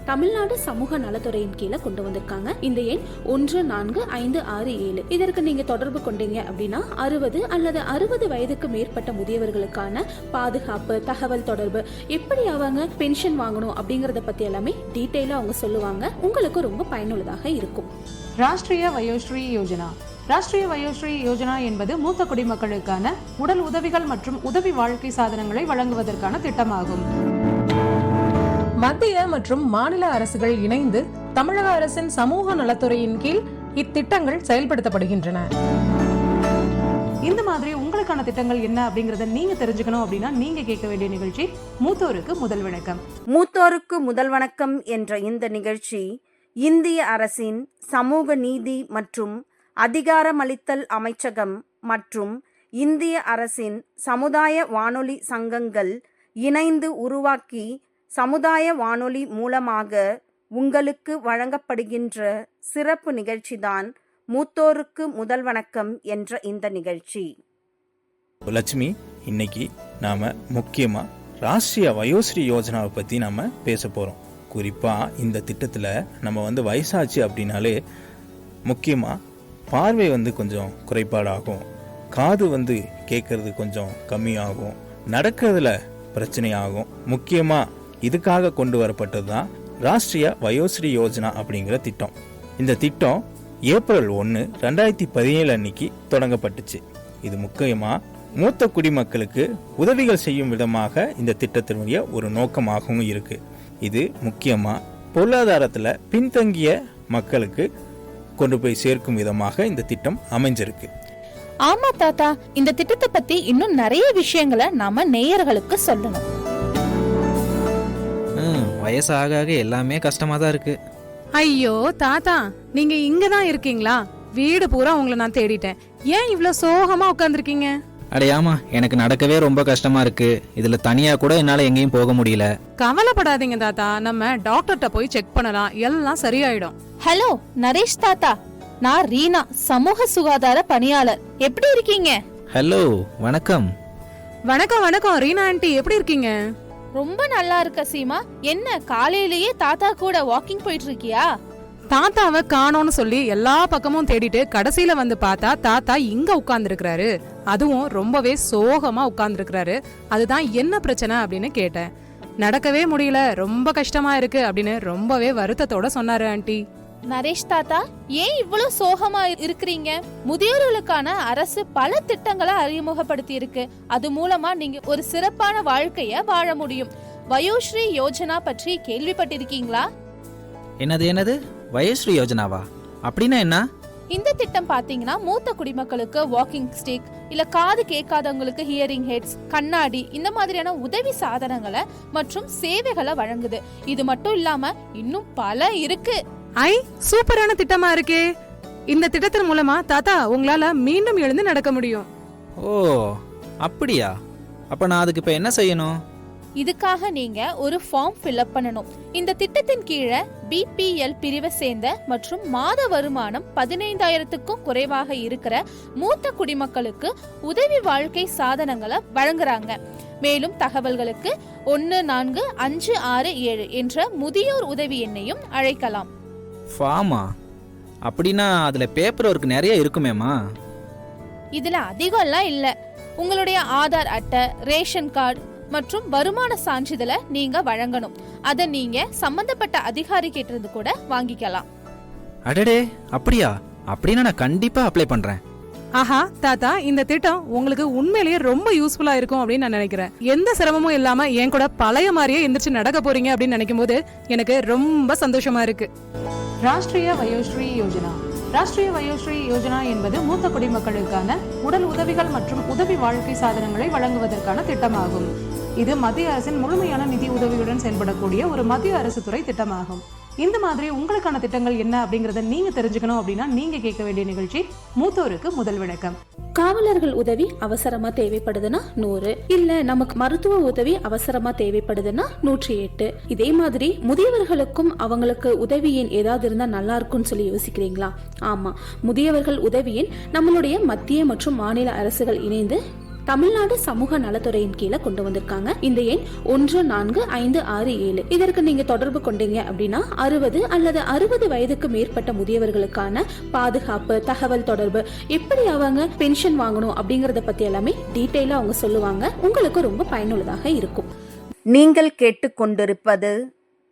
தமிழ்நாடு சமூக நலத்துறையின் கீழே கொண்டு வந்திருக்காங்க. இந்த எண் 14567. இதற்கு நீங்க தொடர்பு கொண்டீங்க அப்படின்னா 60 அல்லது 60 வயதுக்கு மேற்பட்ட முதியவர்களுக்கான பாதுகாப்பு, தகவல் தொடர்பு, எப்படி அவங்க பென்ஷன் வாங்கணும் அப்படிங்கறத பத்தி எல்லாமே டீடைலா அவங்க சொல்லுவாங்க. உங்களுக்கு ரொம்ப பயனுள்ளதாக இருக்கும். ராஷ்டிரிய வயோஸ்ரீ யோஜனா. ராஷ்டிரிய வயோஸ்ரீ யோஜனா என்பது மூத்த குடிமக்களுக்கான உடல் உதவிகள் மற்றும் உதவி வாழ்க்கை சாதனங்களை வழங்குவதற்கான திட்டமாகும். மத்திய மற்றும் மாநில அரசுகள் இணைந்து தமிழக அரசின் சமூக நலத்துறையின் கீழ் இத்திட்டங்கள் செயல்படுத்தப்படுகின்றன. இந்த மாதிரி உங்களுக்கான திட்டங்கள் என்ன அப்படிங்கறத நீங்க தெரிஞ்சுக்கணும் அப்படின்னா நீங்க கேட்க வேண்டிய நிகழ்ச்சி மூத்தோருக்கு முதல் வணக்கம். மூத்தோருக்கு முதல் வணக்கம் என்ற இந்த நிகழ்ச்சி இந்திய அரசின் சமூக நீதி மற்றும் அதிகாரமளித்தல் அமைச்சகம் மற்றும் இந்திய அரசின் சமுதாய வானொலி சங்கங்கள் இணைந்து உருவாக்கி சமுதாய வானொலி மூலமாக உங்களுக்கு வழங்கப்படுகின்ற சிறப்பு நிகழ்ச்சிதான் மூத்தோருக்கு முதல் வணக்கம் என்ற இந்த நிகழ்ச்சி. லட்சுமி, இன்னைக்கு நாம முக்கியமா ராஷ்டிரிய வயோஸ்ரீ யோஜனாவை பத்தி நாம பேச போறோம். குறிப்பா இந்த திட்டத்துல நம்ம வயசாச்சு அப்படின்னாலே முக்கியமா பார்வை கொஞ்சம் குறைபாடாகும், காது கேட்கறது கொஞ்சம் கம்மியாகும், நடக்கிறதுல பிரச்சனையாகும். முக்கியமா இதுக்காக கொண்டு வரப்பட்டது தான் ராஷ்டிரிய வயோஸ்ரீ யோஜனா அப்படிங்கிற திட்டம். இந்த திட்டம் ஏப்ரல் 1, 2017 அன்னைக்கு தொடங்கப்பட்டுச்சு. இது முக்கியமா மூத்த குடிமக்களுக்கு உதவிகள் செய்யும் விதமாக இந்த திட்டத்தினுடைய ஒரு நோக்கமாகவும் இருக்கு. இது முக்கியமா பொருளாதாரத்துல பின்தங்கிய மக்களுக்கு கொண்டு போய் சேர்க்கும் விதமாக இந்த திட்டம் அமைஞ்சிருக்கு. ஆமா தாத்தா, இந்த திட்டத்தை பத்தி இன்னும் நிறைய விஷயங்களை நாம நேயர்களுக்கு சொல்லணும். வயசு ஆக ஆக எல்லாமே கஷ்டமா தான் இருக்கு. ஐயோ தாத்தா, நீங்க இங்கதான் இருக்கீங்களா? வீடு பூரா உங்களை நான் தேடிட்டேன். ஏன் இவ்ளோ சோகமா உட்கார்ந்துருக்கீங்க? அடையாமா, எனக்கு நடக்கவே ரொம்ப கஷ்டமா இருக்கு. இதுல தனியா கூட என்னால எங்கேயும் போக முடியல. கவலைப்படாதீங்க தாத்தா, நம்ம டாக்டர்கிட்ட போய் செக் பண்ணலாம், எல்லாம் சரியாயிடும். ஹலோ நரேஷ் தாத்தா, நான் ரீனா, சமூக சுகாதார பணியாளர். எப்படி இருக்கீங்க? ஹலோ, வணக்கம். வணக்கம் வணக்கம் ரீனா ஆண்டி, எப்படி இருக்கீங்க? ரொம்ப நல்லா இருக்க சீமா. என்ன காலையிலேயே தாத்தா கூட வாக்கிங் போயிட்டு இருக்கியா? தாத்தாவை காணோன்னு சொல்லி எல்லா பக்கமும் தேடிட்டு கடைசியில பார்த்தா தாத்தா இங்க உட்கார்ந்து இருக்கிறாரு. அதுவும் ரொம்பவே சோகமா உட்கார்ந்து இருக்கிறாரு. அதுதான் என்ன பிரச்சனை அப்படின்னு கேட்டேன். நடக்கவே முடியல, ரொம்ப கஷ்டமா இருக்கு அப்படின்னு ரொம்பவே வருத்தத்தோட சொன்னாரு ஆண்டி. நரேஷ் தாத்தா, ஏன் இவ்வளவு சோகமா இருக்கிறீங்க? முதியோர்களுக்கான அரசு பல திட்டங்களை அறிமுகப்படுத்தி இருக்கு. அது மூலமா நீங்க ஒரு சிறப்பான வாழ்க்கைய வாழ முடியும். வயோஸ்ரீ யோஜனா பற்றி கேள்விப்பட்டிருக்கீங்களா? என்னது வயோஸ்ரீ யோஜனாவா? அப்படின்னா என்ன? இந்த திட்டம் பாத்தீங்கன்னா மூத்த குடிமக்களுக்கு வாக்கிங் ஸ்டிக், இல்ல காது கேட்காதவங்களுக்கு ஹியரிங் ஹெட்ஸ், கண்ணாடி, இந்த மாதிரியான உதவி சாதனங்களை மற்றும் சேவைகளை வழங்குது. இது மட்டும் இல்லாம இன்னும் பல இருக்கு. ஐ, சூப்பரான திட்டமா இருக்கே. இந்த திட்டத்தின் மூலமா தாத்தா உங்களால மீண்டும் எழுந்து நடக்க முடியும். ஓ அப்படியா? அப்ப நான் அதுக்கு இப்ப என்ன செய்யணும்? இதுக்காக நீங்க ஒரு ஃபார்ம் ஃபில்அப் பண்ணணும். இந்த திட்டத்தின் கீழே பிபிஎல் பிரிவை சேர்ந்த மற்றும் மாத வருமானம் 15,000க்கும் குறைவாக இருக்கிற மூத்த குடிமக்களுக்கு உதவி வாழ்க்கை சாதனங்களை வழங்குறாங்க. மேலும் தகவல்களுக்கு 14567 என்ற முதியோர் உதவி எண்ணையும் அழைக்கலாம். ஃபார்மா? அப்படின்னா அதுல பேப்பர் ஒர்க் நிறைய இருக்குமேமா? இதுல அதிகம்லாம் இல்ல. உங்களுடைய ஆதார் அட்டை, ரேஷன் கார்டு மற்றும் வருமான சான்றிதழை நீங்க வழங்கணும். அதை நீங்க சம்பந்தப்பட்ட அதிகாரி கிட்ட இருந்து கூட வாங்கிக்கலாம். அடடே, அப்படியா? அப்படின்னா நான் கண்டிப்பா அப்ளை பண்றேன். ஆஹா தாத்தா, இந்த திட்டம் உங்களுக்கு உண்மையிலேயே ரொம்ப யூஸ்ஃபுல்லா இருக்கும் அப்படின்னு நான் நினைக்கிறேன். எந்த சிரமமும் இல்லாம என் கூட பழைய மாதிரியே எந்திரிச்சு நடக்க போறீங்க அப்படின்னு நினைக்கும் போது எனக்கு ரொம்ப சந்தோஷமா இருக்கு. ராஷ்டிரிய வயோஸ்ரீ யோஜனா. ராஷ்டிரிய வயோஸ்ரீ யோஜனா என்பது மூத்த குடிமக்களுக்கான உடல் உதவிகள் மற்றும் உதவி வாழ்க்கை சாதனங்களை வழங்குவதற்கான திட்டமாகும். இது மத்திய அரசின் முழுமையான நிதி உதவியுடன் செயல்படக்கூடிய ஒரு மத்திய அரசு துறை திட்டமாகும். இந்த மாதிரி உங்களுக்கான திட்டங்கள் என்ன அப்படிங்கறத நீங்க தெரிஞ்சுக்கணும் அப்படின்னா நீங்க கேட்க வேண்டிய நிகழ்ச்சி மூத்தோருக்கு முதல் விளக்கம். காவலர்கள் உதவி அவசரமா தேவைப்படுதுன்னா 100, இல்ல நமக்கு மருத்துவ உதவி அவசரமா தேவைப்படுதுன்னா 108. இதே மாதிரி முதியவர்களுக்கும் அவங்களுக்கு உதவியின் ஏதாவது இருந்தா நல்லா இருக்கும்னு சொல்லி யோசிக்கிறீங்களா? ஆமா, முதியவர்கள் உதவியின் நம்மளுடைய மத்திய மற்றும் மாநில அரசுகள் இணைந்து தமிழ்நாடு சமூக நலத்துறையின் கீழே கொண்டு வந்திருக்காங்க. இந்த எண் 14567. இதற்கு நீங்க தொடர்பு கொண்டீங்க அப்படின்னா 60 அல்லது 60 வயதுக்கு மேற்பட்ட முதியவர்களுக்கான பாதுகாப்பு, தகவல் தொடர்பு, எப்படி அவங்க பென்ஷன் வாங்கணும் அப்படிங்கறத பத்தி எல்லாமே டீடைலா அவங்க சொல்லுவாங்க. உங்களுக்கு ரொம்ப பயனுள்ளதாக இருக்கும். நீங்கள் கேட்டுக்கொண்டிருப்பது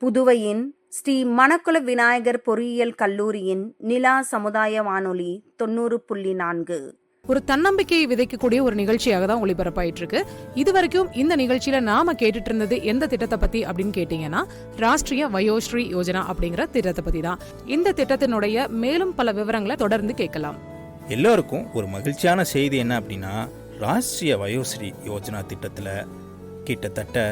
புதுவையின் ஸ்ரீ மணக்குள விநாயகர் பொறியியல் கல்லூரியின் நிலா சமுதாய வானொலி 90.4. ஒரு தன்னம்பிக்கையை விதைக்கக்கூடிய ஒரு நிகழ்ச்சியாக தான் ஒளிபரப்பாயிட்டு இருக்கு. இது வரைக்கும் இந்த நிகழ்ச்சியில நாம கேட்டுட்டு இருந்தது எந்த திட்டத்தை பத்தி அப்படின்னு கேட்டீங்கன்னா, ராஷ்டிரிய வயோஸ்ரீ யோஜனா அப்படிங்கிற திட்டத்தை பத்தி தான். இந்த திட்டத்தினுடைய மேலும் பல விவரங்களை தொடர்ந்து கேட்கலாம். எல்லோருக்கும் ஒரு மகிழ்ச்சியான செய்தி என்ன அப்படின்னா, ராஷ்டிரிய வயோஸ்ரீ யோஜனா திட்டத்தில் கிட்டத்தட்ட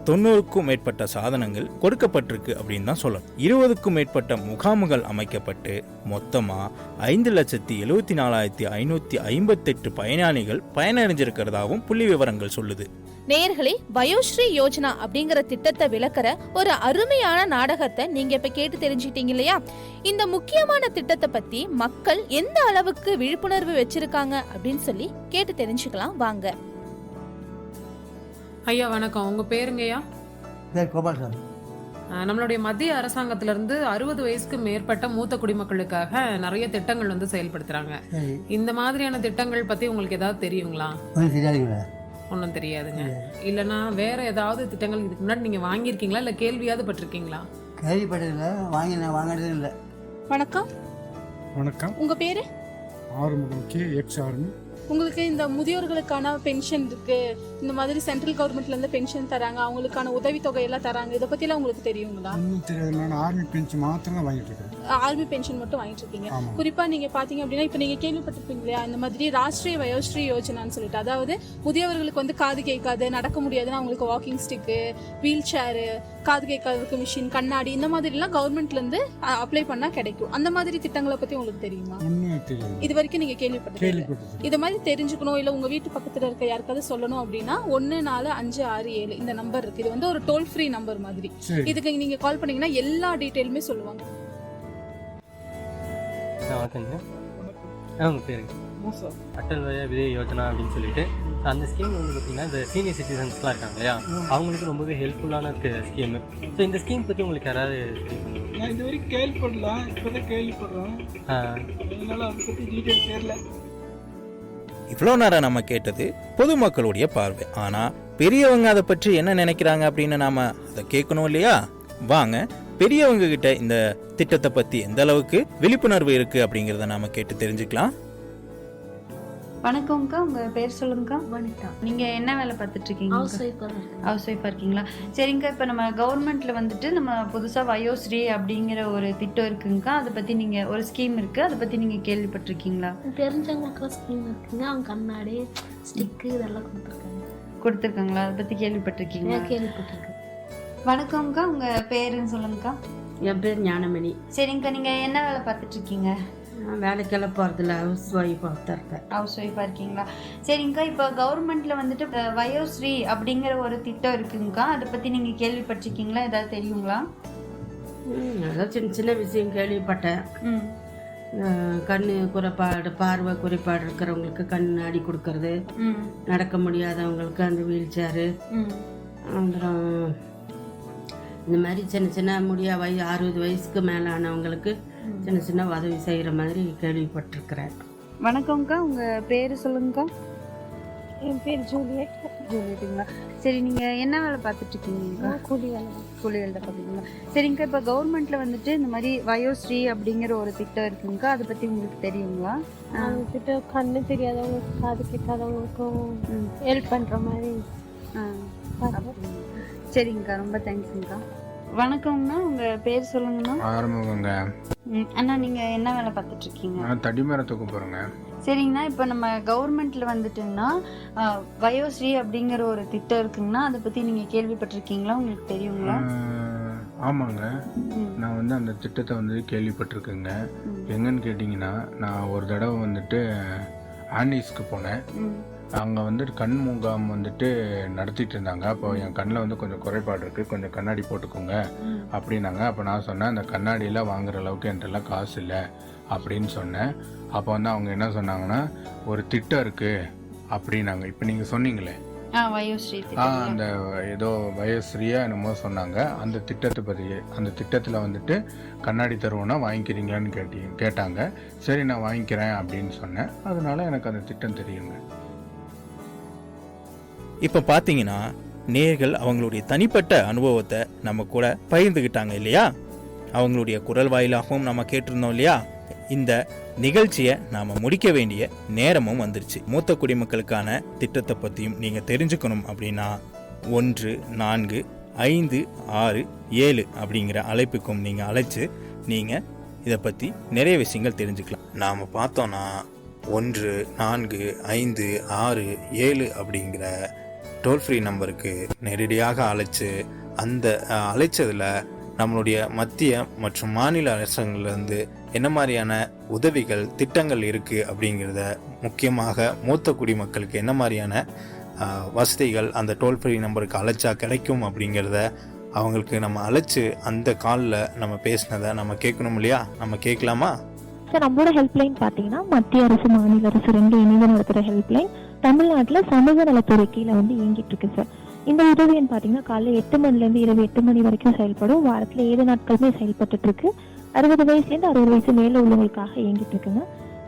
90க்கும் மேற்பட்ட சாதனங்கள் கொடுக்கப்பட்டிருக்கு அப்படின்னு தான் சொல்லணும். 20க்கும் மேற்பட்ட முகாம்கள் அமைக்கப்பட்டு மொத்தமாக 5,74,558 பயனாளிகள் பயனடைஞ்சிருக்கிறதாகவும் புள்ளி விவரங்கள் சொல்லுது. நேயர்களே, வயோஸ்ரீ யோஜனா அப்படிங்கிற திட்டத்தை விளக்குற ஒரு அருமையான நாடகத்தை நீங்க இப்ப கேட்டு தெரிஞ்சுக்கிட்டீங்க இல்லையா? இந்த முக்கியமான திட்டத்தை பத்தி மக்கள் எந்த அளவுக்கு விழிப்புணர்வு வச்சிருக்காங்க அப்படின்னு சொல்லி கேட்டு தெரிஞ்சுக்கலாம் வாங்க. ஐயா வணக்கம், உங்க பேருங்கய்யா? கோபால்சாமி. நம்மளுடைய மத்திய அரசாங்கத்துல இருந்து 60 வயசுக்கு மேற்பட்ட மூத்த குடிமக்களுக்காக நிறைய திட்டங்கள் வந்து செயல்படுத்துறாங்க. இந்த மாதிரியான திட்டங்கள் பத்தி உங்களுக்கு ஏதாவது தெரியுங்களா? ஒன்றும் தெரியாதுங்க. இல்லைன்னா வேற ஏதாவது திட்டங்கள் இதுக்கு முன்னாடி நீங்க வாங்கியிருக்கீங்களா, இல்ல கேள்வியாவது பட்டிருக்கீங்களா? கேள்விப்பட்டதில்லை, வாங்கினது இல்லை. வணக்கம். வணக்கம். உங்க பேரு? ஆறுமுகம் கே. X army. உங்களுக்கு இந்த முதியோர்களுக்கான பென்ஷன் இருக்கு, இந்த மாதிரி சென்ட்ரல் கவர்மெண்ட்ல இருந்து பென்ஷன் தராங்க, அவங்களுக்கான உதவித்தொகை எல்லாம் தராங்க, இதை பத்தி எல்லாம் உங்களுக்கு தெரியுங்களா? ஒன்றும் தெரியாது. நான் ஆர்மி பென்ஷன் மாத்திரம் தான் வாங்கிட்டு இருக்கேன். ஆர்மி பென்ஷன் மட்டும் வாங்கிட்டு இருக்கீங்க. குறிப்பா நீங்க பாத்தீங்க அப்படின்னா, இப்ப நீங்க கேள்விப்பட்டிருப்பீங்க இல்லையா, இந்த மாதிரி ராஷ்டிரிய வயோஸ்ரீ யோஜனான்னு சொல்லிட்டு, அதாவது முதியவர்களுக்கு வந்து காது கேட்காது, நடக்க முடியாதுன்னா அவங்களுக்கு வாக்கிங் ஸ்டிக்கு, வீல் சேரு, காது கேட்காததுக்கு மிஷின், கண்ணாடி, இந்த மாதிரி எல்லாம் கவர்மெண்ட்ல இருந்து அப்ளை பண்ணா கிடைக்கும். அந்த மாதிரி திட்டங்களை பத்தி உங்களுக்கு தெரியுமா? இது வரைக்கும் நீங்க கேள்விப்பட்டிருக்கீங்க. இது மாதிரி தெரிஞ்சுக்கணும், இல்ல உங்க வீட்டு பக்கத்துல இருக்க யாருக்காவது சொல்லணும் அப்படின்னா 14567 இந்த நம்பர் இருக்கு. இது வந்து ஒரு டோல் ஃப்ரீ நம்பர் மாதிரி. இதுக்கு நீங்க கால் பண்ணீங்கன்னா எல்லா டீடைலுமே சொல்லுவாங்க. அவங்க பேருங்க அட்டல் வய விதை யோஜனா அப்படின்னு சொல்லிட்டு அந்த ஸ்கீம் வந்து பார்த்தீங்கன்னா இந்த சீனியர் சிட்டிசன்ஸ்லாம் இருக்காங்க இல்லையா, அவங்களுக்கு ரொம்பவே ஹெல்ப்ஃபுல்லான ஸ்கீமு. ஸோ இந்த ஸ்கீம் பற்றி உங்களுக்கு யாராவது நான் இது வரைக்கும் கேள்விப்படலாம், இப்போதான் கேள்விப்படுறோம். அதனால அதை பற்றி டீட்டெயில் தெரியல. இவ்வளோ நேரம் நம்ம கேட்டது பொதுமக்களுடைய பார்வை. ஆனால் பெரியவங்க அதை பற்றி என்ன நினைக்கிறாங்க அப்படின்னு நாம் அதை கேட்கணும் இல்லையா? வாங்க பெரியவங்க கிட்ட இந்த திட்டத்தை பத்தி எந்த அளவுக்கு விழிப்புணர்வு இருக்கு அப்படிங்கறத நாம கேட்டு தெரிஞ்சுக்கலாம். வணக்கம்க்கா, உங்கள் பேர் சொல்லுங்கக்கா. வனிதா. நீங்கள் என்ன வேலை பார்த்துட்டு இருக்கீங்க? ஹவுஸ் ஒய்ஃபாக இருக்கீங்களா? சரிங்கக்கா, இப்போ நம்ம கவர்மெண்ட்டில் வந்துட்டு நம்ம புதுசாக வயோஸ்ரீ அப்படிங்கிற ஒரு திட்டம் இருக்குங்கக்கா. அதை பற்றி நீங்கள் ஒரு ஸ்கீம் இருக்குது, அதை பற்றி நீங்கள் கேள்விப்பட்டிருக்கீங்களா? தெரிஞ்சவங்களுக்குலாம் ஸ்கீம் இருக்குங்க. அவங்க கண்ணாடி ஸ்டிக்கு இதெல்லாம் கொடுத்துருக்காங்களா? அதை பற்றி கேள்விப்பட்டிருக்கீங்களா? கேள்விப்பட்டிருக்கேன். வணக்கம்க்கா, உங்கள் பேருன்னு சொல்லுங்கக்கா. என் பேர் ஞானமணி. சரிங்கக்கா, நீங்கள் என்ன வேலை பார்த்துட்ருக்கீங்க? வேலைக்கெல்லாம் போகிறதில்ல, ஹவுஸ் ஒய்ஃபாக தான் இருக்கேன். ஹவுஸ் ஒய்ஃபாக இருக்கீங்களா? சரிங்கக்கா, இப்போ கவர்மெண்ட்டில் வந்துட்டு வயோஸ்ரீ அப்படிங்கிற ஒரு திட்டம் இருக்குங்கக்கா. அதை பற்றி நீங்கள் கேள்விப்பட்டிருக்கீங்களா? ஏதாவது தெரியுங்களா? அதான் சின்ன சின்ன விஷயம் கேள்விப்பட்டேன். கண் குறைபாடு, பார்வை குறைபாடு இருக்கிறவங்களுக்கு கண்ணாடி கொடுக்கறது, நடக்க முடியாதவங்களுக்கு அந்த வீல் சேரு, அப்புறம் இந்த மாதிரி சின்ன சின்ன 60 வயசுக்கு மேலானவங்களுக்கு சின்ன சின்ன உதவி செய்கிற மாதிரி கேள்விப்பட்டிருக்கிறேன். வணக்கம்க்கா, உங்கள் பேர் சொல்லுங்கக்கா. என் பேர் ஜூலியட். ஜூலியட்டுங்களா? சரி, நீங்கள் என்ன வேலை பார்த்துட்ருக்கீங்கக்கா? கூலி வேலை. கூலி வேலை பார்த்துருக்கீங்களா? சரிங்கக்கா, இப்போ கவர்மெண்ட்டில் வந்துட்டு இந்த மாதிரி வயோஸ்ரீ அப்படிங்கிற ஒரு திட்டம் இருக்குங்கக்கா. அதை பற்றி உங்களுக்கு தெரியுங்களா? அவங்கக்கிட்ட கண்ணு தெரியாதவங்களுக்கு, காது கேட்காதவங்களுக்கும் ஹெல்ப் பண்ணுற மாதிரி. சரிங்கக்கா, ரொம்ப தேங்க்ஸுங்கக்கா. வணக்கம்ண்ணா, உங்கள் பேர் சொல்லுங்கண்ணா. ஆரம்பங்க. அண்ணா, நீங்கள் என்ன வேலை பார்த்துட்ருக்கீங்க? நான் தடிமரத்துக்கு போகிறேங்க. சரிங்கண்ணா, இப்போ நம்ம கவர்மெண்ட்டில் வந்துட்டுங்கன்னா வயோஸ்ரீ அப்படிங்கிற ஒரு திட்டம் இருக்குங்கண்ணா. அதை பற்றி நீங்கள் கேள்விப்பட்டிருக்கீங்களா? உங்களுக்கு தெரியுங்களா? ஆமாங்க, நான் வந்து அந்த திட்டத்தை கேள்விப்பட்டிருக்கேங்க. எங்கன்னு கேட்டிங்கன்னா, நான் ஒரு தடவை ஆண்டிஸ்க்கு போனேன். அங்கே கண் முகாம் நடத்திட்டு இருந்தாங்க. அப்போ என் கண்ணில் கொஞ்சம் குறைபாடு இருக்குது, கொஞ்சம் கண்ணாடி போட்டுக்கோங்க அப்படின்னாங்க. அப்போ நான் சொன்னேன், அந்த கண்ணாடியெல்லாம் வாங்குற அளவுக்கு என்கிட்டலாம் காசு இல்லை அப்படின்னு சொன்னேன். அப்போ அவங்க என்ன சொன்னாங்கன்னா, ஒரு திட்டம் இருக்குது அப்படின்னாங்க. இப்போ நீங்கள் சொன்னீங்களே வயோஸ்ரீ, அந்த ஏதோ வயோஸ்ரீயா என்னமோ சொன்னாங்க. அந்த திட்டத்தை பற்றி, அந்த திட்டத்தில் கண்ணாடி தருவோன்னா வாங்கிக்கிறீங்களான்னு கேட்டாங்க. சரி, நான் வாங்கிக்கிறேன் அப்படின்னு சொன்னேன். அதனால எனக்கு அந்த திட்டம் தெரியுங்க. இப்போ பார்த்தீங்கன்னா நேயர்கள் அவங்களுடைய தனிப்பட்ட அனுபவத்தை நம்ம கூட பகிர்ந்துக்கிட்டாங்க இல்லையா? அவங்களுடைய குரல் வாயிலாகவும் நம்ம கேட்டிருந்தோம் இல்லையா? இந்த நிகழ்ச்சியை நாம் முடிக்க வேண்டிய நேரமும் வந்துருச்சு. மூத்த குடிமக்களுக்கான திட்டத்தை பற்றியும் நீங்கள் தெரிஞ்சுக்கணும் அப்படின்னா 145667 அப்படிங்கிற அழைப்புக்கும் நீங்கள் அழைச்சு நீங்கள் இதை பற்றி நிறைய விஷயங்கள் தெரிஞ்சுக்கலாம். நாம் பார்த்தோன்னா 145667 அப்படிங்கிற டோல் ஃப்ரீ நம்பருக்கு நேரடியாக அழைச்சு, அந்த அழைச்சதில் நம்மளுடைய மத்திய மற்றும் மாநில அரசாங்கங்கள்லேருந்து என்ன மாதிரியான உதவிகள் திட்டங்கள் இருக்குது அப்படிங்கிறத, முக்கியமாக மூத்த குடிமக்களுக்கு என்ன மாதிரியான வசதிகள் அந்த டோல் ஃப்ரீ நம்பருக்கு அழைச்சா கிடைக்கும் அப்படிங்கிறத அவங்களுக்கு நம்ம அழைச்சி அந்த காலில் நம்ம பேசினதை நம்ம கேட்கணும் இல்லையா? நம்ம கேட்கலாமா? சார், நம்மளோட ஹெல்ப்லைன் பார்த்தீங்கன்னா மத்திய அரசு மாநில அரசு 2 இணைந்து நடத்துகிற ஹெல்ப்லைன் தமிழ்நாட்டில் சமூக நலத்துறை கீழே இயங்கிட்டு இருக்கு சார். இந்த உதவி பார்த்தீங்கன்னா காலையில் 8 மணிலேருந்து இரவு 8 மணி வரைக்கும் செயல்படும். வாரத்தில் 7 நாட்களுமே செயல்பட்டு இருக்கு. 60 வயசுலேருந்து 60 வயசு மேலே உள்ளவங்களுக்காக இயங்கிட்டு இருக்குங்க.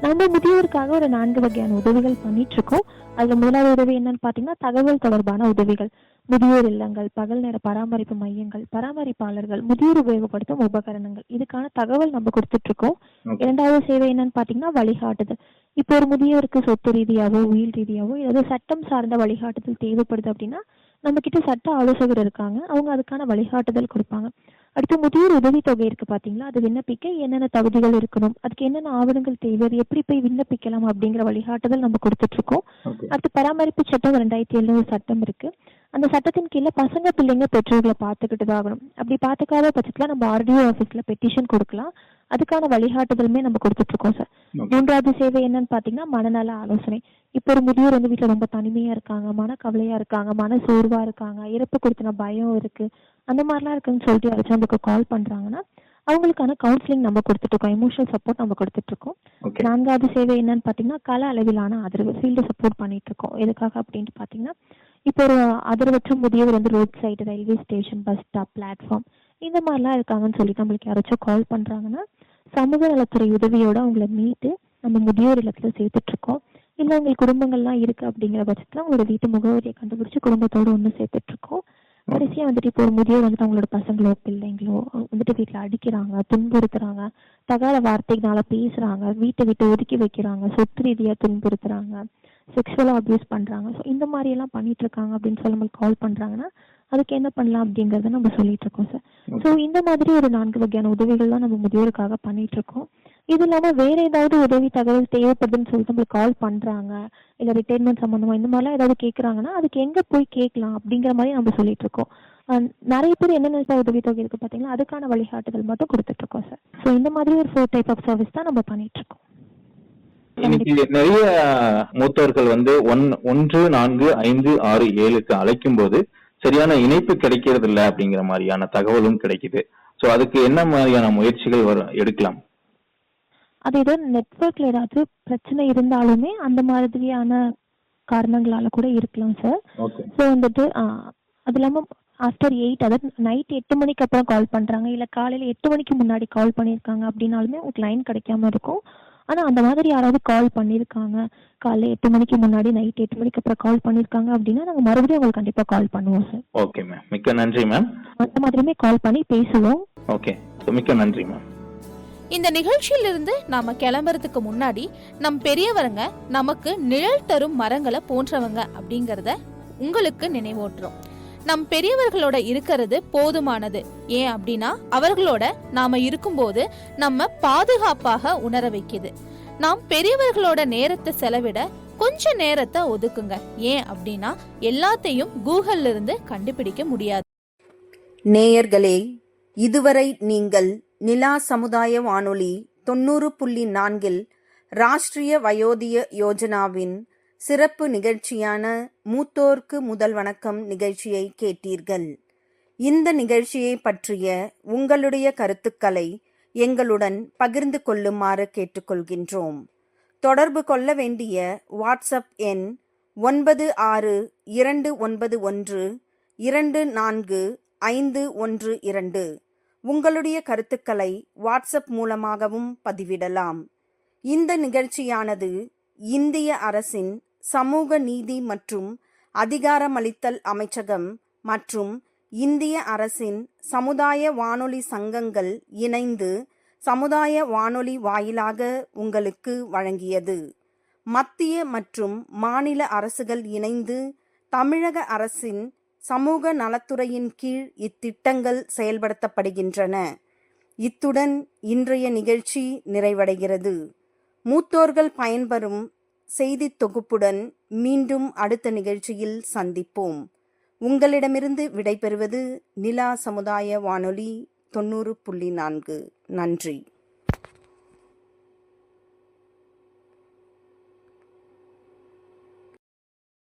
நம்ம முதியோருக்காக ஒரு 4 வகையான உதவிகள் பண்ணிட்டு இருக்கோம். அதில் முதலாவது உதவி என்னன்னு பார்த்தீங்கன்னா தகவல் தொடர்பான உதவிகள். முதியோர் இல்லங்கள், பகல் நேர பராமரிப்பு மையங்கள், பராமரிப்பாளர்கள், முதியோர் உபயோகப்படுத்தும் உபகரணங்கள், இதுக்கான தகவல் நம்ம கொடுத்துட்டு இருக்கோம். 2வது சேவை என்னன்னு பார்த்தீங்கன்னா வழிகாட்டுதல். இப்போ ஒரு முதியோருக்கு சொத்து ரீதியாவோ உயிர் ரீதியாவோ ஏதாவது சட்டம் சார்ந்த வழிகாட்டுதல் தேவைப்படுது அப்படின்னா நம்ம கிட்ட சட்ட ஆலோசகர் இருக்காங்க. அவங்க அதுக்கான வழிகாட்டுதல் கொடுப்பாங்க. அடுத்து முதியோர் உதவி தொகை இருக்கு பாத்தீங்களா, அது விண்ணப்பிக்க என்னென்ன தகுதிகள் இருக்கணும், அதுக்கு என்னென்ன ஆவணங்கள் தேவை, அது எப்படி போய் விண்ணப்பிக்கலாம் அப்படிங்கிற வழிகாட்டுதல் நம்ம கொடுத்துட்டு இருக்கோம். அடுத்து பராமரிப்பு சட்டம் 2007 சட்டம் இருக்கு. அந்த சட்டத்தின் கீழே பசங்க பிள்ளைங்க பெற்றோர்களை பார்த்துக்கிட்டு தான் ஆகணும். அப்படி பார்த்துக்காத பட்சத்துல நம்ம RDO ஆஃபீஸ்ல பெட்டிஷன் கொடுக்கலாம். அதுக்கான வழிகாட்டுதலுமே நம்ம கொடுத்துட்டு இருக்கோம் சார். 3வது சேவை என்னன்னு பாத்தீங்கன்னா மனநல ஆலோசனை. இப்போ ஒரு முதியோர் வீட்டுல ரொம்ப தனிமையா இருக்காங்க, மனக்கவலையா இருக்காங்க, மன சோர்வா இருக்காங்க, இறப்பு கொடுத்தின பயம் இருக்கு, அந்த மாதிரிலாம் இருக்குன்னு சொல்லிட்டு யாராச்சும் நமக்கு கால் பண்றாங்கன்னா அவங்களுக்கான கவுன்சிலிங் நம்ம கொடுத்துட்டு இருக்கோம். எமோஷனல் சப்போர்ட் நம்ம கொடுத்துட்டு இருக்கோம். 4வது சேவை என்னன்னு பாத்தீங்கன்னா கள அளவிலான ஆதரவு, ஃபீல்டு சப்போர்ட் பண்ணிட்டு இருக்கோம். எதுக்காக அப்படின்ட்டு பாத்தீங்கன்னா இப்போ ஒரு ஆதரவற்ற முதியவர் road side, railway station, bus stop, platform இந்த மாதிரிலாம் இருக்காங்கன்னு சொல்லிட்டு நம்மளுக்கு யாராச்சும் கால் பண்றாங்கன்னா சமூக நலத்துறை உதவியோட அவங்கள மீட்டு நம்ம முதியோர் இல்லத்துல சேர்த்துட்டு இருக்கோம். இல்லை உங்களுக்கு குடும்பங்கள்லாம் இருக்கு அப்படிங்கிற பட்சத்துல அவங்களோட வீட்டு முகவரியை கண்டுபிடிச்சு குடும்பத்தோடு ஒன்று சேர்த்துட்டு இருக்கோம். கடைசியாக வந்துட்டு இப்போ ஒரு முதியோர் வந்துட்டு அவங்களோட பசங்களோ பிள்ளைங்களோ வந்துட்டு வீட்டில் அடிக்கிறாங்க, துன்புறுத்துறாங்க, தகாத வார்த்தைகளால பேசுகிறாங்க, வீட்டை விட்டு ஒதுக்கி வைக்கிறாங்க, சொத்து ரீதியாக துன்புறுத்துறாங்க, செக்ஷுவலாக அப்யூஸ் பண்ணுறாங்க. ஸோ இந்த மாதிரியெல்லாம் பண்ணிட்டு இருக்காங்க அப்படின்னு சொல்லி நம்மளுக்கு கால் பண்ணுறாங்கன்னா அதுக்கு என்ன பண்ணலாம் அப்படிங்கிறத நம்ம சொல்லிட்டு இருக்கோம் சார். ஸோ இந்த மாதிரி ஒரு 4 வகையான உதவிகள் தான் நம்ம முதியோருக்காக பண்ணிட்டு இருக்கோம். இது இல்லாமல் வேற ஏதாவது உதவி தகவல் தேவைப்படுதுன்னு சொல்லிட்டு நம்மளுக்கு கால் பண்ணுறாங்க, இல்லை ரிட்டைர்மெண்ட் சம்மந்தமாக இந்த மாதிரிலாம் ஏதாவது கேட்குறாங்கன்னா அதுக்கு எங்கே போய் கேட்கலாம் அப்படிங்கிற மாதிரி நம்ம சொல்லிட்டு இருக்கோம். நிறைய பேர் என்ன நினைச்சா உதவி தொகை இருக்கு பார்த்தீங்கன்னா அதுக்கான வழிகாட்டுதல் மட்டும் கொடுத்துட்டு இருக்கோம் சார். ஸோ இந்த மாதிரி ஒரு 4 டைப் ஆஃப் சர்வீஸ் தான் நம்ம பண்ணிட்டு இருக்கோம். இன்னைக்கு நிறைய மூத்தவர்கள் வந்து 1 4 5 6 7க்கு அழைக்கும் போது சரியான இணைப்பு கிடைக்கிறது இல்லை அப்படிங்கிற மாதிரியான தகவலும் கிடைக்குது. ஸோ அதுக்கு என்ன மாதிரியான முயற்சிகள் எடுக்கலாம்? அது ஏதோ நெட்வொர்க்ல ஏதாவது பிரச்சனை இருந்தாலுமே அந்த மாதிரியான காரணங்களால கூட இருக்கலாம் சார். ஸோ வந்துட்டு அது இல்லாமல் ஆஃப்டர் 8 அதாவது நைட் 8 மணிக்கு அப்புறம் கால் பண்ணுறாங்க, இல்லை காலையில் 8 மணிக்கு முன்னாடி கால் பண்ணியிருக்காங்க அப்படின்னாலுமே உங்களுக்கு லைன் கிடைக்காம இருக்கும். ஆனால் அந்த மாதிரி யாராவது கால் பண்ணியிருக்காங்க காலையில் 8 மணிக்கு முன்னாடி நைட் 8 மணிக்கு அப்புறம் கால் பண்ணியிருக்காங்க அப்படின்னா நாங்கள் மறுபடியும் உங்களுக்கு கண்டிப்பாக கால் பண்ணுவோம் சார். ஓகே மேம், மிக்க நன்றி மேம். அந்த மாதிரியுமே கால் பண்ணி பேசுவோம். ஓகே, மிக்க நன்றி மேம். இந்த நிகழ்ச்சியிலிருந்து நாம கிளம்புறதுக்கு முன்னாடி நம் பெரியவங்க நமக்கு நிழல் தரும் மரங்களை போன்றவங்க அப்படிங்கறத உங்களுக்கு நினைவூட்டுறோம். நம் பெரியவர்களோட இருக்கிறது போதுமானது. ஏன் அப்படின்னா அவர்களோட நாம இருக்கும்போது நம்ம பாதுகாப்பாக உணர வைக்குது. நாம் பெரியவர்களோட நேரத்தை செலவிட கொஞ்ச நேரத்தை ஒதுக்குங்க. ஏன் அப்படின்னா எல்லாத்தையும் கூகுள்ல இருந்து கண்டுபிடிக்க முடியாது. நேயர்களே, இதுவரை நீங்கள் நிலா சமுதாய வானொலி 90.4 ராஷ்டிரிய வயோதிய யோஜனாவின் சிறப்பு நிகழ்ச்சியான மூத்தோர்க்கு முதல் வணக்கம் நிகழ்ச்சியை கேட்டீர்கள். இந்த நிகழ்ச்சியை பற்றிய உங்களுடைய கருத்துக்களை எங்களுடன் பகிர்ந்து கொள்ளுமாறு கேட்டுக்கொள்கின்றோம். தொடர்பு கொள்ள வேண்டிய வாட்ஸ்அப் எண் 9629124512. உங்களுடைய கருத்துக்களை வாட்ஸ்அப் மூலமாகவும் பதிவிடலாம். இந்த நிகழ்ச்சியானது இந்திய அரசின் சமூக நீதி மற்றும் அதிகாரமளித்தல் அமைச்சகம் மற்றும் இந்திய அரசின் சமுதாய வானொலி சங்கங்கள் இணைந்து சமுதாய வானொலி வாயிலாக உங்களுக்கு வழங்கியது. மத்திய மற்றும் மாநில அரசுகள் இணைந்து தமிழக அரசின் சமூக நலத்துறையின் கீழ் இத்திட்டங்கள் செயல்படுத்தப்படுகின்றன. இத்துடன் இன்றைய நிகழ்ச்சி நிறைவடைகிறது. மூத்தோர்கள் பயன்பெறும் செய்தி தொகுப்புடன் மீண்டும் அடுத்த நிகழ்ச்சியில் சந்திப்போம். உங்களிடமிருந்து விடைபெறுவது நிலா சமுதாய வானொலி 90.4. நன்றி.